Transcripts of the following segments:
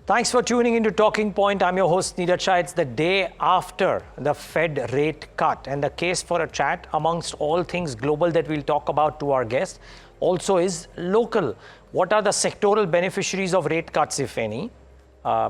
Thanks for tuning into Talking Point. I'm your host, Niraj Shah. It's the day after the Fed rate cut, and the case for a chat amongst all things global that we'll talk about to our guest also is local. What are the sectoral beneficiaries of rate cuts, if any?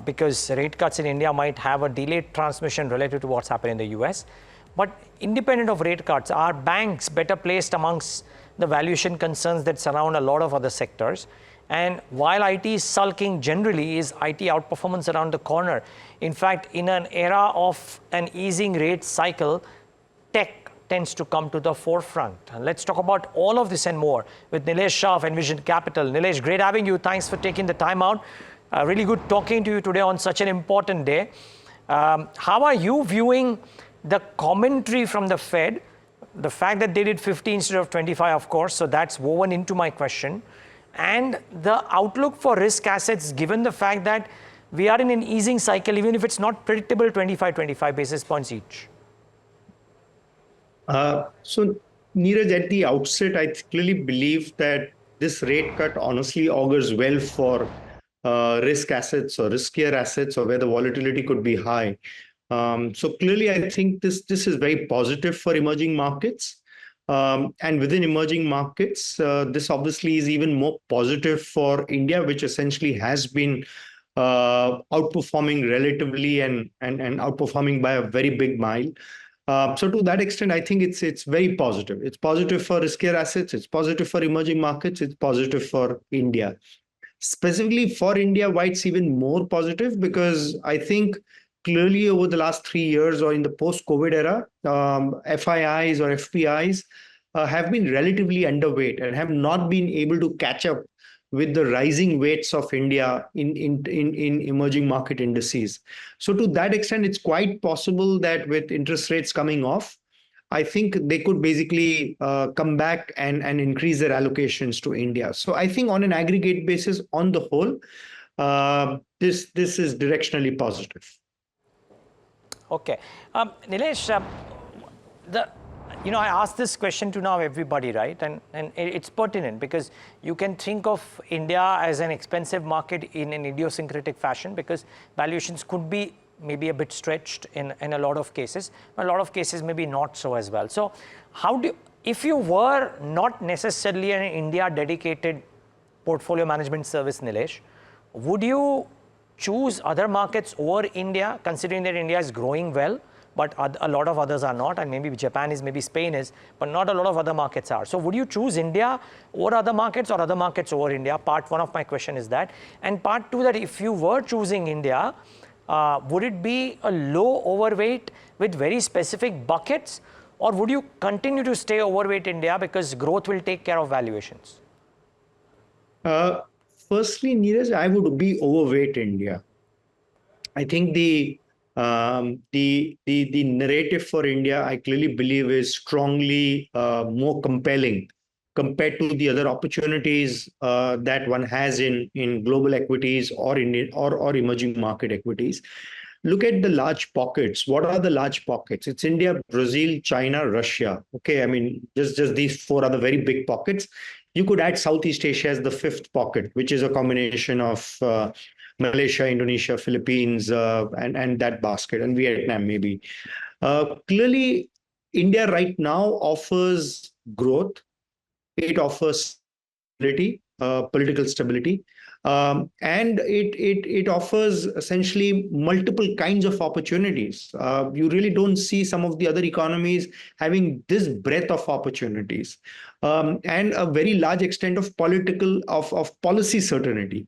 Because rate cuts in India might have a delayed transmission relative to what's happened in the US. But independent of rate cuts, are banks better placed amongst the valuation concerns that surround a lot of other sectors? And while IT is sulking generally, is IT outperformance around the corner? In fact, in an era of an easing rate cycle, tech tends to come to the forefront. And let's talk about all of this and more with Nilesh Shah of Envision Capital. Nilesh, great having you. Thanks for taking the time out. Really good talking to you today on such an important day. How are you viewing the commentary from the Fed? The fact that they did 50 instead of 25, of course, so that's woven into my question. And the outlook for risk assets, given the fact that we are in an easing cycle, even if it's not predictable, 25 basis points each. So, Niraj, at the outset, I clearly believe that this rate cut honestly augurs well for risk assets or riskier assets, or where the volatility could be high. So clearly, I think this is very positive for emerging markets. And within emerging markets, this obviously is even more positive for India, which essentially has been outperforming relatively and outperforming by a very big mile. So to that extent, I think it's very positive. It's positive for riskier assets. It's positive for emerging markets. It's positive for India. Specifically for India, why it's even more positive, because I think clearly over the last 3 years or in the post-COVID era, FIIs or FPIs have been relatively underweight and have not been able to catch up with the rising weights of India in emerging market indices. So to that extent, it's quite possible that with interest rates coming off, I think they could basically come back and increase their allocations to India. So I think on an aggregate basis, on the whole, this is directionally positive. Okay. Nilesh, I asked this question to now everybody, right? And it's pertinent because you can think of India as an expensive market in an idiosyncratic fashion, because valuations could be maybe a bit stretched in a lot of cases, but a lot of cases maybe not so as well. So if you were not necessarily an India dedicated portfolio management service, Nilesh, would you choose other markets over India, considering that India is growing well, but a lot of others are not, and maybe Japan is, maybe Spain is, but not a lot of other markets are. So would you choose India over other markets or other markets over India? Part one of my question is that. And part two, that if you were choosing India, would it be a low overweight with very specific buckets, or would you continue to stay overweight India because growth will take care of valuations? Firstly, Niraj, I would be overweight India. I think the narrative for India, I clearly believe, is strongly more compelling compared to the other opportunities that one has in global equities or or emerging market equities. Look at the large pockets. What are the large pockets? It's India, Brazil, China, Russia. Okay, I mean, just these four are the very big pockets. You could add Southeast Asia as the fifth pocket, which is a combination of Malaysia, Indonesia, Philippines, and that basket, and Vietnam maybe. Clearly, India right now offers growth. It offers stability, political stability, and it offers essentially multiple kinds of opportunities. You really don't see some of the other economies having this breadth of opportunities, and a very large extent of policy certainty.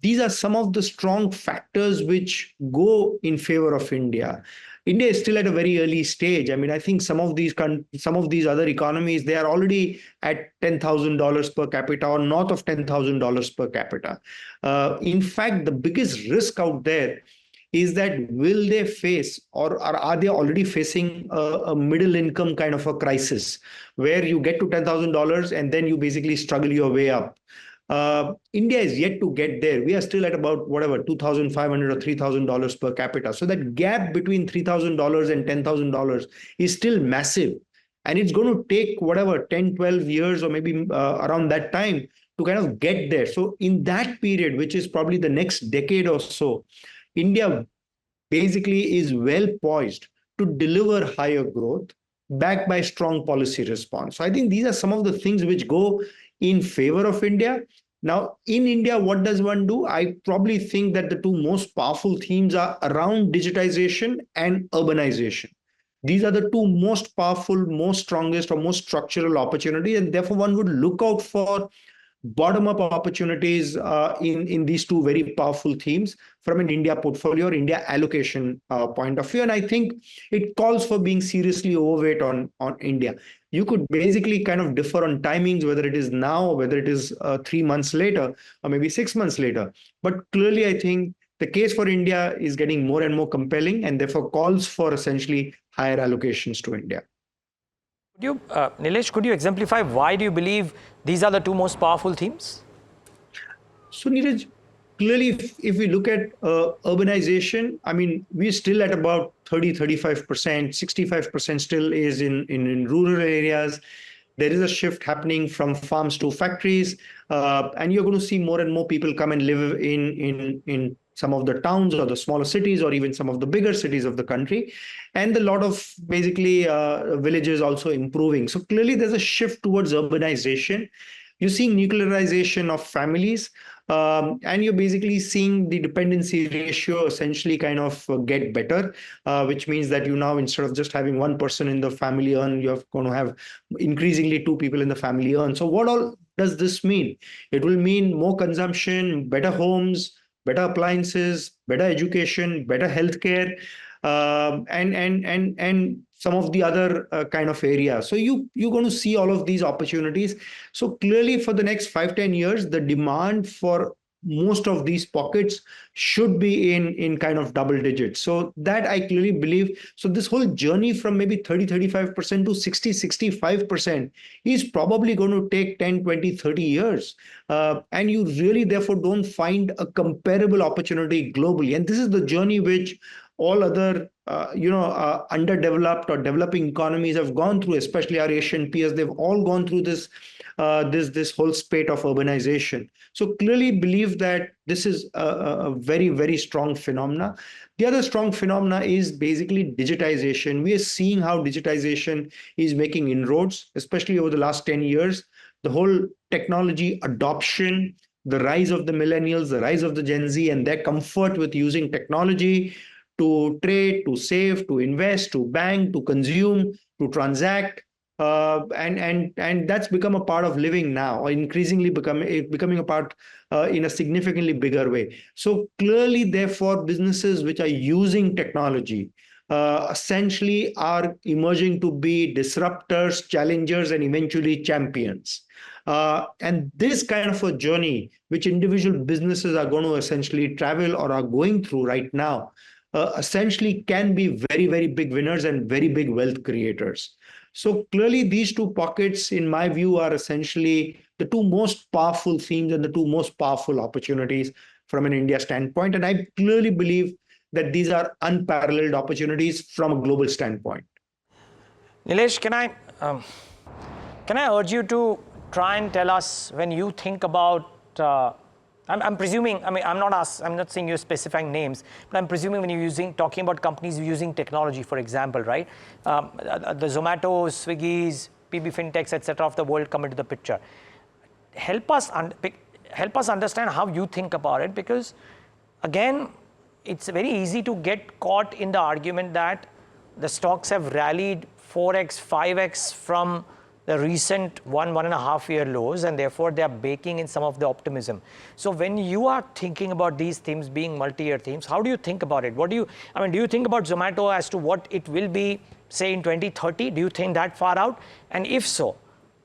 These are some of the strong factors which go in favor of India. India is still at a very early stage. I mean, I think some of these other economies, they are already at $10,000 per capita or north of $10,000 per capita. In fact, the biggest risk out there is that will they face, or are they already facing a middle income kind of a crisis where you get to $10,000 and then you basically struggle your way up. India is yet to get there. We are still at about $2,500 or $3,000 per capita. So that gap between $3,000 and $10,000 is still massive. And it's going to take 10, 12 years or maybe around that time to kind of get there. So in that period, which is probably the next decade or so, India basically is well poised to deliver higher growth backed by strong policy response. So I think these are some of the things which go in favor of India. Now, in India, what does one do? I probably think that the two most powerful themes are around digitization and urbanization. These are the two most powerful, most strongest, or most structural opportunities, and therefore one would look out for bottom-up opportunities in these two very powerful themes from an India portfolio or India allocation point of view. And I think it calls for being seriously overweight on India. You could basically kind of differ on timings, whether it is now or whether it is 3 months later or maybe 6 months later. But clearly, I think the case for India is getting more and more compelling and therefore calls for essentially higher allocations to India. Nilesh, could you exemplify why do you believe these are the two most powerful themes? So, Niraj, clearly, if we look at urbanization, I mean, we're still at about 35%, 65% still is in rural areas. There is a shift happening from farms to factories, and you're going to see more and more people come and live in some of the towns or the smaller cities or even some of the bigger cities of the country, and a lot of basically villages also improving. So clearly, there's a shift towards urbanization. You're seeing nuclearization of families, and you're basically seeing the dependency ratio essentially kind of get better, which means that you now, instead of just having one person in the family earn, you're going to have increasingly two people in the family earn. So what all does this mean? It will mean more consumption, better homes, better appliances, better education, better healthcare, and some of the other kind of areas. So you're going to see all of these opportunities. So clearly, for the next 5-10 years, the demand for most of these pockets should be in kind of double digits. So that I clearly believe. So this whole journey from maybe 30-35% to 60-65% is probably going to take 10-20-30 years. And you really therefore don't find a comparable opportunity globally. And this is the journey which all other underdeveloped or developing economies have gone through, especially our Asian peers. They've all gone through this whole spate of urbanization. So clearly believe that this is a very, very strong phenomena. The other strong phenomena is basically digitization. We are seeing how digitization is making inroads, especially over the last 10 years. The whole technology adoption, the rise of the millennials, the rise of the Gen Z, and their comfort with using technology to trade, to save, to invest, to bank, to consume, to transact. And that's become a part of living now, or increasingly becoming a part in a significantly bigger way. So clearly, therefore, businesses which are using technology essentially are emerging to be disruptors, challengers, and eventually champions. And this kind of a journey, which individual businesses are going to essentially travel or are going through right now, essentially can be very, very big winners and very big wealth creators. So clearly, these two pockets, in my view, are essentially the two most powerful themes and the two most powerful opportunities from an India standpoint. And I clearly believe that these are unparalleled opportunities from a global standpoint. Nilesh, can I urge you to try and tell us, when you think about I'm presuming, I mean, I'm not saying you're specifying names, but I'm presuming when you're talking about companies using technology, for example, right? The Zomatos, Swiggies, PB Fintechs, etc. of the world come into the picture. Help us understand how you think about it, because again, it's very easy to get caught in the argument that the stocks have rallied 4x, 5x from the recent 1.5 year lows, and therefore they are baking in some of the optimism. So when you are thinking about these themes being multi-year themes, how do you think about it? Do you think about Zomato as to what it will be, say, in 2030? Do you think that far out? And if so,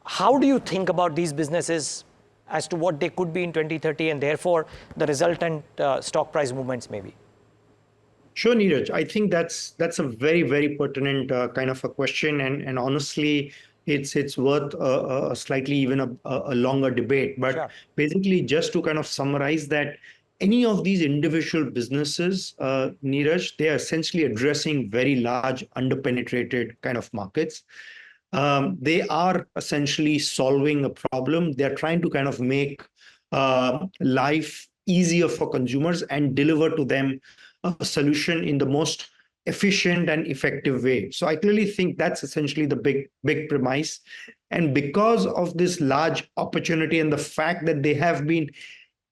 how do you think about these businesses as to what they could be in 2030 and therefore the resultant stock price movements maybe? Sure, Niraj. I think that's a very, very pertinent kind of a question, and honestly, it's worth a slightly even a longer debate. But sure. Basically, just to kind of summarize that, any of these individual businesses, Niraj, they are essentially addressing very large underpenetrated kind of markets. They are essentially solving a problem. They're trying to kind of make life easier for consumers and deliver to them a solution in the most efficient and effective way. So I clearly think that's essentially the big premise. And because of this large opportunity and the fact that they have been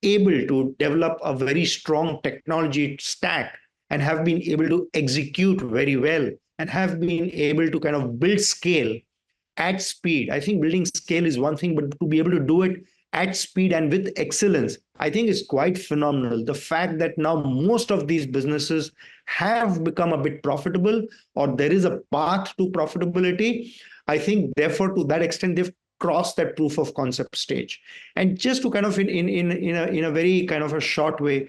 able to develop a very strong technology stack and have been able to execute very well and have been able to kind of build scale at speed. I think building scale is one thing, but to be able to do it at speed and with excellence, I think is quite phenomenal. The fact that now most of these businesses have become a bit profitable, or there is a path to profitability, I think therefore to that extent they've crossed that proof of concept stage. And just to kind of in a very kind of a short way,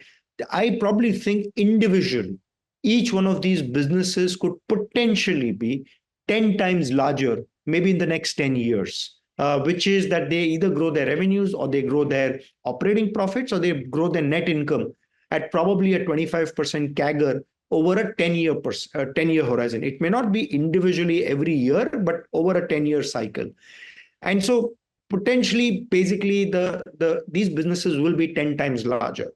I probably think individually each one of these businesses could potentially be 10 times larger maybe in the next 10 years, which is that they either grow their revenues or they grow their operating profits or they grow their net income at probably a 25% CAGR over a 10-year horizon. It may not be individually every year, but over a 10-year cycle. And so potentially, basically, these businesses will be 10 times larger.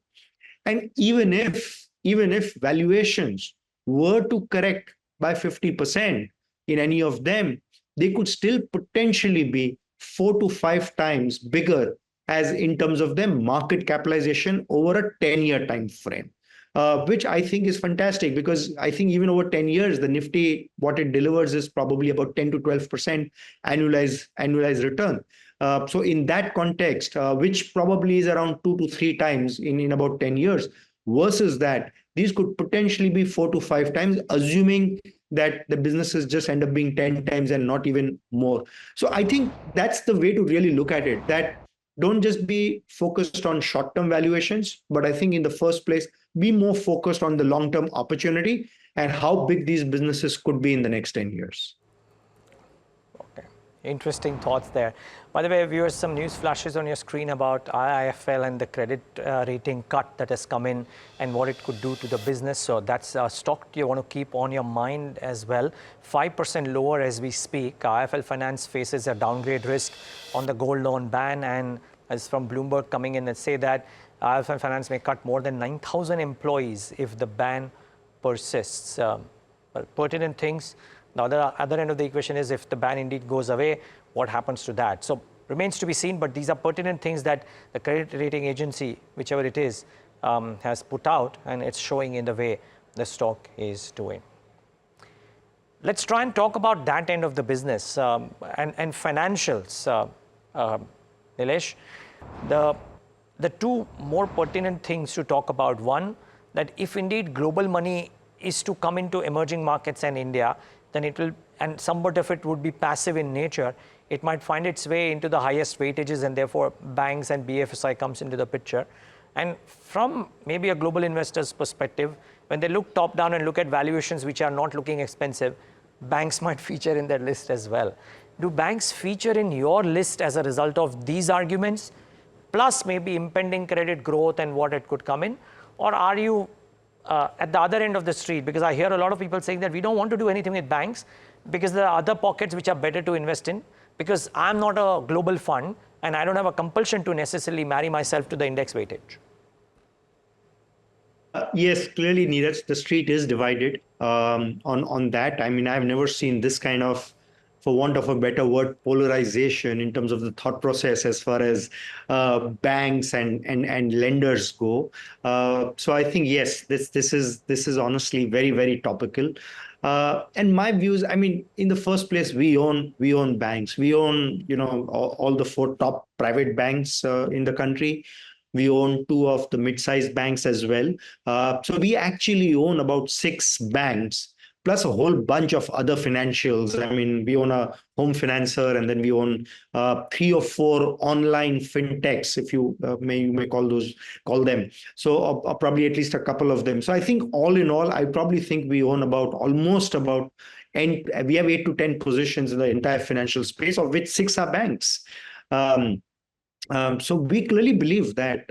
And even if valuations were to correct by 50% in any of them, they could still potentially be 4 to 5 times bigger as in terms of their market capitalization over a 10-year time frame. Which I think is fantastic, because I think even over 10 years, the Nifty, what it delivers is probably about 10 to 12% annualized return. So in that context, which probably is around 2 to 3 times in about 10 years, versus that, these could potentially be 4 to 5 times, assuming that the businesses just end up being 10 times and not even more. So I think that's the way to really look at it, that don't just be focused on short-term valuations, but I think in the first place, be more focused on the long-term opportunity and how big these businesses could be in the next 10 years. Okay. Interesting thoughts there. By the way, viewers, some news flashes on your screen about IIFL and the credit rating cut that has come in and what it could do to the business. So that's a stock you want to keep on your mind as well. 5% lower as we speak. IFL Finance faces a downgrade risk on the gold loan ban, and as from Bloomberg coming in and say that IFL Finance may cut more than 9,000 employees if the ban persists. Well, pertinent things. Now, the other end of the equation is if the ban indeed goes away, what happens to that? So remains to be seen, but these are pertinent things that the credit rating agency, whichever it is, has put out, and it's showing in the way the stock is doing. Let's try and talk about that end of the business and financials. Nilesh, the two more pertinent things to talk about. One, that if indeed global money is to come into emerging markets and India, then it will, and somewhat of it would be passive in nature, it might find its way into the highest weightages, and therefore banks and BFSI comes into the picture. And from maybe a global investor's perspective, when they look top down and look at valuations which are not looking expensive, banks might feature in their list as well. Do banks feature in your list as a result of these arguments, plus maybe impending credit growth and what it could come in? Or are you at the other end of the street? Because I hear a lot of people saying that we don't want to do anything with banks because there are other pockets which are better to invest in, because I'm not a global fund and I don't have a compulsion to necessarily marry myself to the index weightage. Yes, clearly, Niraj, the street is divided on that. I mean, I've never seen this kind of, for want of a better word, polarization in terms of the thought process as far as banks and lenders go. So I think yes, this is honestly very topical. And my views, I mean, in the first place, we own banks. We own all the four top private banks in the country. We own two of the mid-sized banks as well. So we actually own about 6 banks, plus a whole bunch of other financials. I mean, we own a home financer, and then we own 3 or 4 online fintechs, if you may call them. So probably at least a couple of them. So I think all in all, I probably think we own and we have 8 to 10 positions in the entire financial space, of which 6 are banks. So we clearly believe that,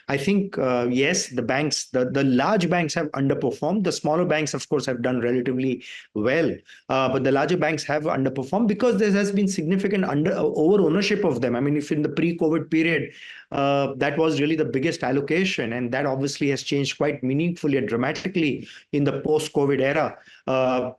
I think, yes, the large banks have underperformed. The smaller banks, of course, have done relatively well. But the larger banks have underperformed because there has been significant over ownership of them. I mean, if in the pre-COVID period, that was really the biggest allocation, and that obviously has changed quite meaningfully and dramatically in the post-COVID era,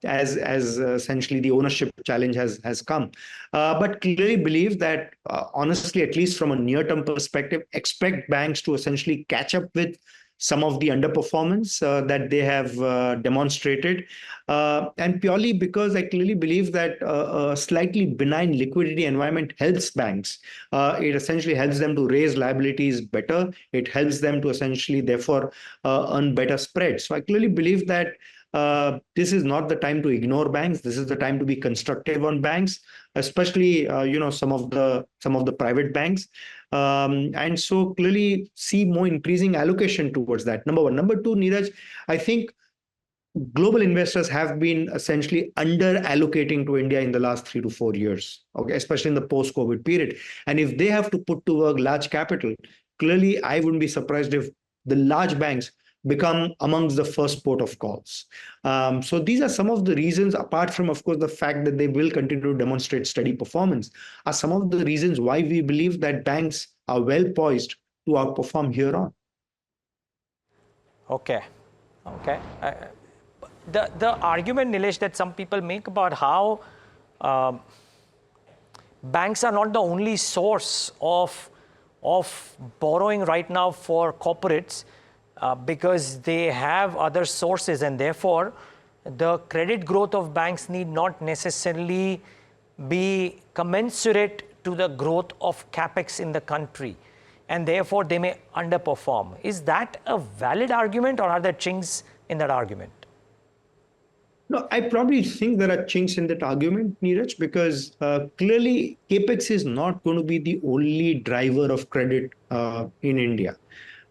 as essentially the ownership challenge has come. But clearly believe that, honestly, at least from a near-term perspective, expect banks to essentially catch up with some of the underperformance that they have demonstrated. And purely because I clearly believe that a slightly benign liquidity environment helps banks. It essentially helps them to raise liabilities better. It helps them to essentially, therefore, earn better spreads. So I clearly believe that this is not the time to ignore banks. This is the time to be constructive on banks, especially some of the private banks, and so clearly see more increasing allocation towards that. Number one. Number two, Neeraj, I think global investors have been essentially under allocating to India in the last 3 to 4 years, okay, especially in the post-COVID period. And if they have to put to work large capital, clearly I wouldn't be surprised if the large banks become amongst the first port of calls. So these are some of the reasons, apart from, of course, the fact that they will continue to demonstrate steady performance, are some of the reasons why we believe that banks are well poised to outperform here on. Okay. Okay. The argument, Nilesh, that some people make about how banks are not the only source of borrowing right now for corporates, because they have other sources, and therefore the credit growth of banks need not necessarily be commensurate to the growth of capex in the country, and therefore they may underperform. Is that a valid argument, or are there chinks in that argument? No, I probably think there are chinks in that argument, Neeraj, because clearly capex is not going to be the only driver of credit in India.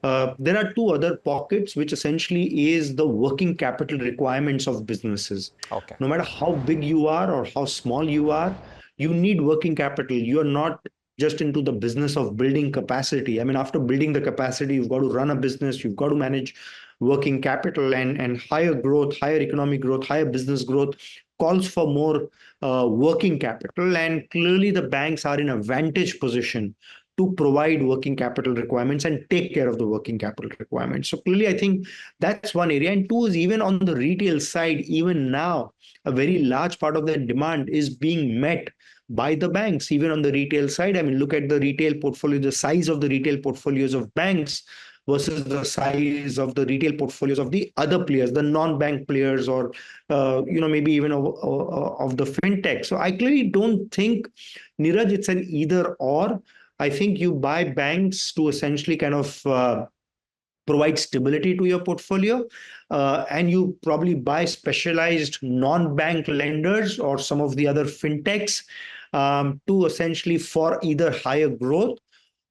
There are two other pockets, which essentially is the working capital requirements of businesses. Okay. No matter how big you are or how small you are, you need working capital. You are not just into the business of building capacity. I mean, after building the capacity, you've got to run a business, you've got to manage working capital, and higher growth, higher economic growth, higher business growth calls for more working capital. And clearly, the banks are in a vantage position to provide working capital requirements and take care of the working capital requirements. So clearly, I think that's one area. And two is, even on the retail side, even now, a very large part of that demand is being met by the banks, even on the retail side. I mean, look at the retail portfolio, the size of the retail portfolios of banks versus the size of the retail portfolios of the other players, the non-bank players, or maybe even of the fintech. So I clearly don't think, Niraj, it's an either or. I think you buy banks to essentially kind of provide stability to your portfolio, and you probably buy specialized non-bank lenders or some of the other fintechs to essentially for either higher growth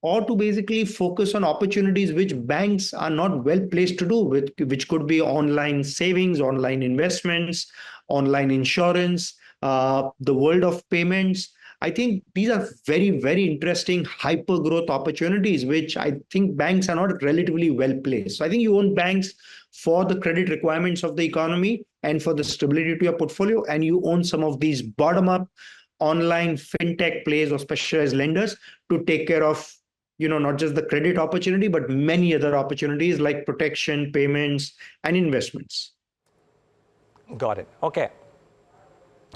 or to basically focus on opportunities which banks are not well placed to do, which could be online savings, online investments, online insurance, the world of payments. I think these are very, very interesting hyper growth opportunities, which I think banks are not relatively well placed. So I think you own banks for the credit requirements of the economy and for the stability to your portfolio, and you own some of these bottom up online fintech plays or specialized lenders to take care of not just the credit opportunity, but many other opportunities like protection, payments, and investments. Got it. Okay.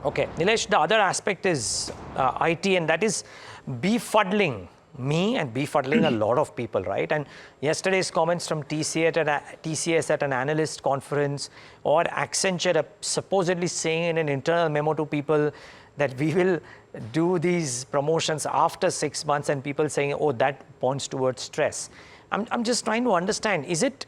Okay, Nilesh, the other aspect is IT, and that is befuddling me and befuddling a lot of people, right? And yesterday's comments from TCS at an analyst conference, or Accenture supposedly saying in an internal memo to people that we will do these promotions after 6 months, and people saying, oh, that points towards stress. I'm just trying to understand, is it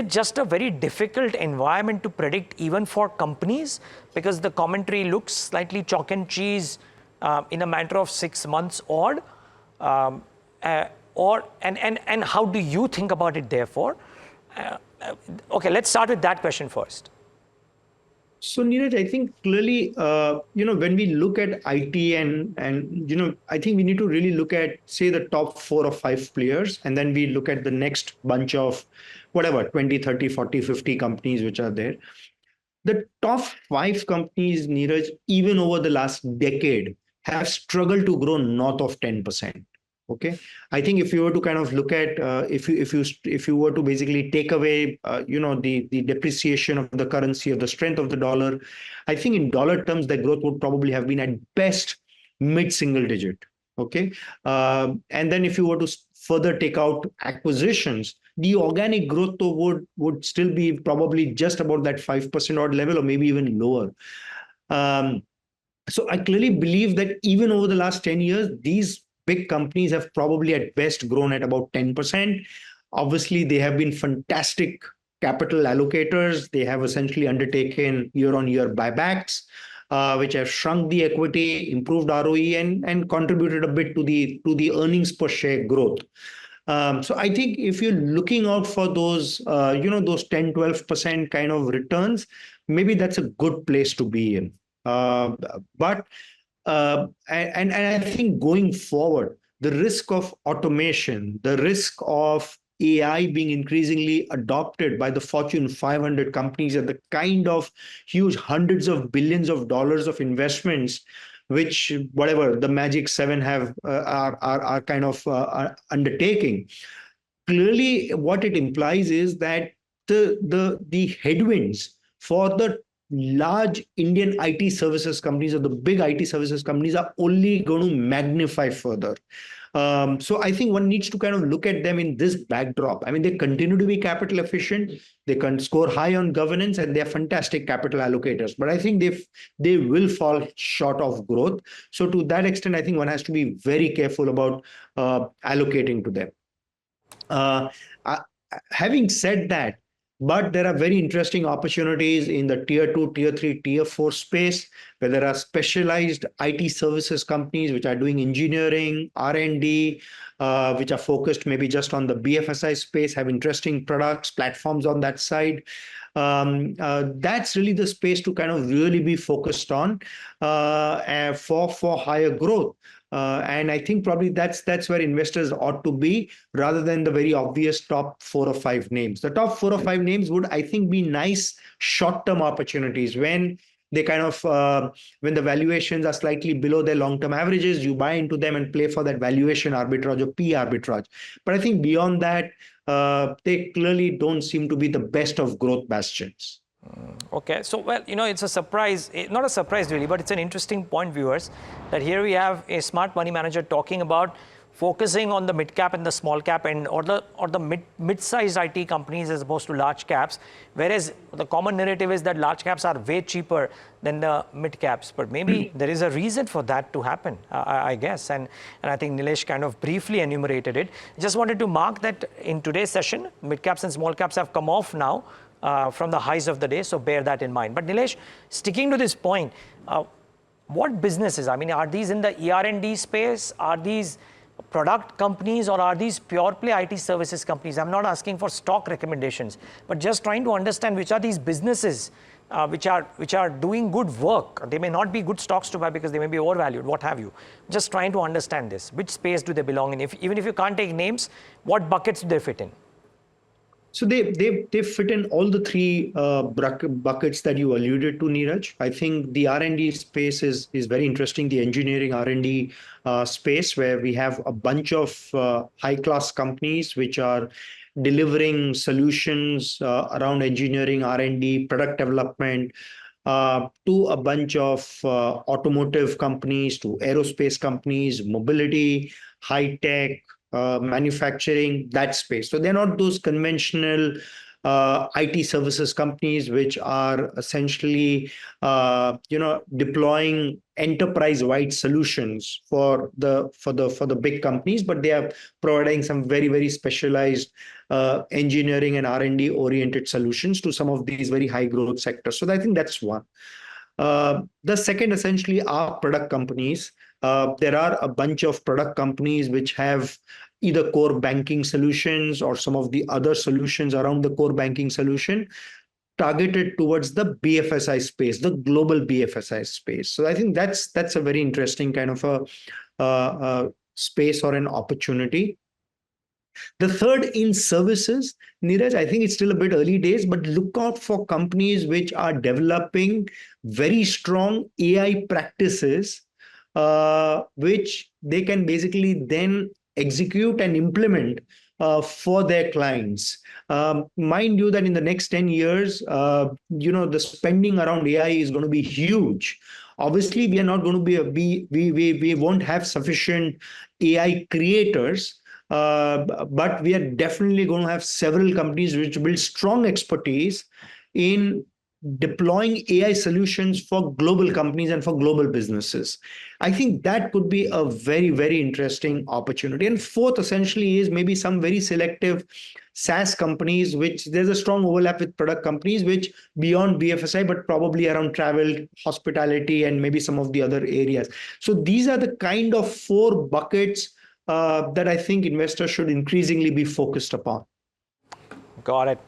just a very difficult environment to predict even for companies? Because the commentary looks slightly chalk and cheese in a matter of 6 months odd. And how do you think about it therefore? Okay, let's start with that question first. So Neeraj, I think clearly, when we look at IT and I think we need to really look at, say, the top 4 or 5 players, and then we look at the next bunch of whatever 20, 30, 40, 50 companies which are there. The top 5 companies, Neeraj, even over the last decade, have struggled to grow north of 10%. Okay, I think if you were to kind of look at if you were to basically take away the depreciation of the currency or the strength of the dollar, I think in dollar terms the growth would probably have been at best mid single digit. Okay, and then if you were to further take out acquisitions, the organic growth though would still be probably just about that 5% odd level or maybe even lower. Um, so I clearly believe that even over the last 10 years, these big companies have probably at best grown at about 10%. Obviously, they have been fantastic capital allocators. They have essentially undertaken year on year buybacks, which have shrunk the equity, improved ROE, and contributed a bit to the earnings per share growth. So I think if you're looking out for those 10, 12% kind of returns, maybe that's a good place to be in. But and I think going forward, the risk of automation, the risk of AI being increasingly adopted by the Fortune 500 companies and the kind of huge hundreds of billions of dollars of investments which whatever the Magic Seven have are kind of are undertaking. Clearly, what it implies is that the headwinds for the large Indian IT services companies or the big IT services companies are only going to magnify further. So I think one needs to kind of look at them in this backdrop. I mean, they continue to be capital efficient, they can score high on governance, and they're fantastic capital allocators. But I think they will fall short of growth. So to that extent, I think one has to be very careful about allocating to them. Uh, uh, Having said that, but there are very interesting opportunities in the tier 2, tier 3, tier 4 space where there are specialized IT services companies which are doing engineering, R&D, which are focused maybe just on the BFSI space, have interesting products, platforms on that side. That's really the space to kind of really be focused on for higher growth. And I think probably that's where investors ought to be rather than the very obvious top 4 or 5 names. The top 4 or 5 names would, I think, be nice short-term opportunities when they kind of when the valuations are slightly below their long-term averages, you buy into them and play for that valuation arbitrage or P arbitrage. But I think beyond that, they clearly don't seem to be the best of growth bastions. Okay, so well, it's a surprise, not a surprise really, but it's an interesting point, viewers, that here we have a smart money manager talking about focusing on the mid cap and the small cap and or the mid-sized IT companies as opposed to large caps, whereas the common narrative is that large caps are way cheaper than the mid caps. But maybe there is a reason for that to happen, I guess, and I think Nilesh kind of briefly enumerated it. Just wanted to mark that in today's session, mid caps and small caps have come off now from the highs of the day, so bear that in mind. But Nilesh, sticking to this point, what businesses, I mean, are these in the ER&D space? Are these product companies or are these pure play IT services companies? I'm not asking for stock recommendations, but just trying to understand which are these businesses which are doing good work. They may not be good stocks to buy because they may be overvalued, what have you. Just trying to understand this. Which space do they belong in? Even if you can't take names, what buckets do they fit in? So they fit in all the three buckets that you alluded to, Niraj. I think the R&D space is very interesting. The engineering R&D space where we have a bunch of high class companies which are delivering solutions around engineering, R&D, product development. To a bunch of automotive companies, to aerospace companies, mobility, high tech, manufacturing, that space. So they're not those conventional IT services companies which are essentially, deploying enterprise-wide solutions for the big companies, but they are providing some very very specialized engineering and R&D oriented solutions to some of these very high growth sectors. So I think that's one. The second essentially are product companies. There are a bunch of product companies which have either core banking solutions or some of the other solutions around the core banking solution. targeted towards the BFSI space, the global BFSI space. So I think that's a very interesting kind of a space or an opportunity. The third in services, Niraj, I think it's still a bit early days, but look out for companies which are developing very strong AI practices, which they can basically then execute and implement for their clients. Mind you that in the next 10 years, the spending around AI is going to be huge. Obviously, we are not going to we won't have sufficient AI creators, but we are definitely going to have several companies which build strong expertise in deploying AI solutions for global companies and for global businesses. I think that could be a very, very interesting opportunity. And fourth, essentially, is maybe some very selective SaaS companies, which there's a strong overlap with product companies, which beyond BFSI, but probably around travel, hospitality, and maybe some of the other areas. So these are the kind of four buckets that I think investors should increasingly be focused upon. Got it.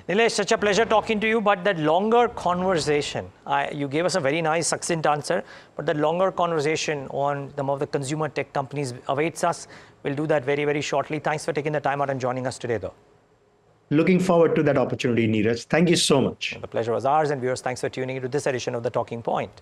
Nilesh, such a pleasure talking to you, but that longer conversation, you gave us a very nice, succinct answer, but the longer conversation on some of the consumer tech companies awaits us. We'll do that very, very shortly. Thanks for taking the time out and joining us today, though. Looking forward to that opportunity, Niraj. Thank you so much. The pleasure was ours, and viewers, thanks for tuning into this edition of The Talking Point.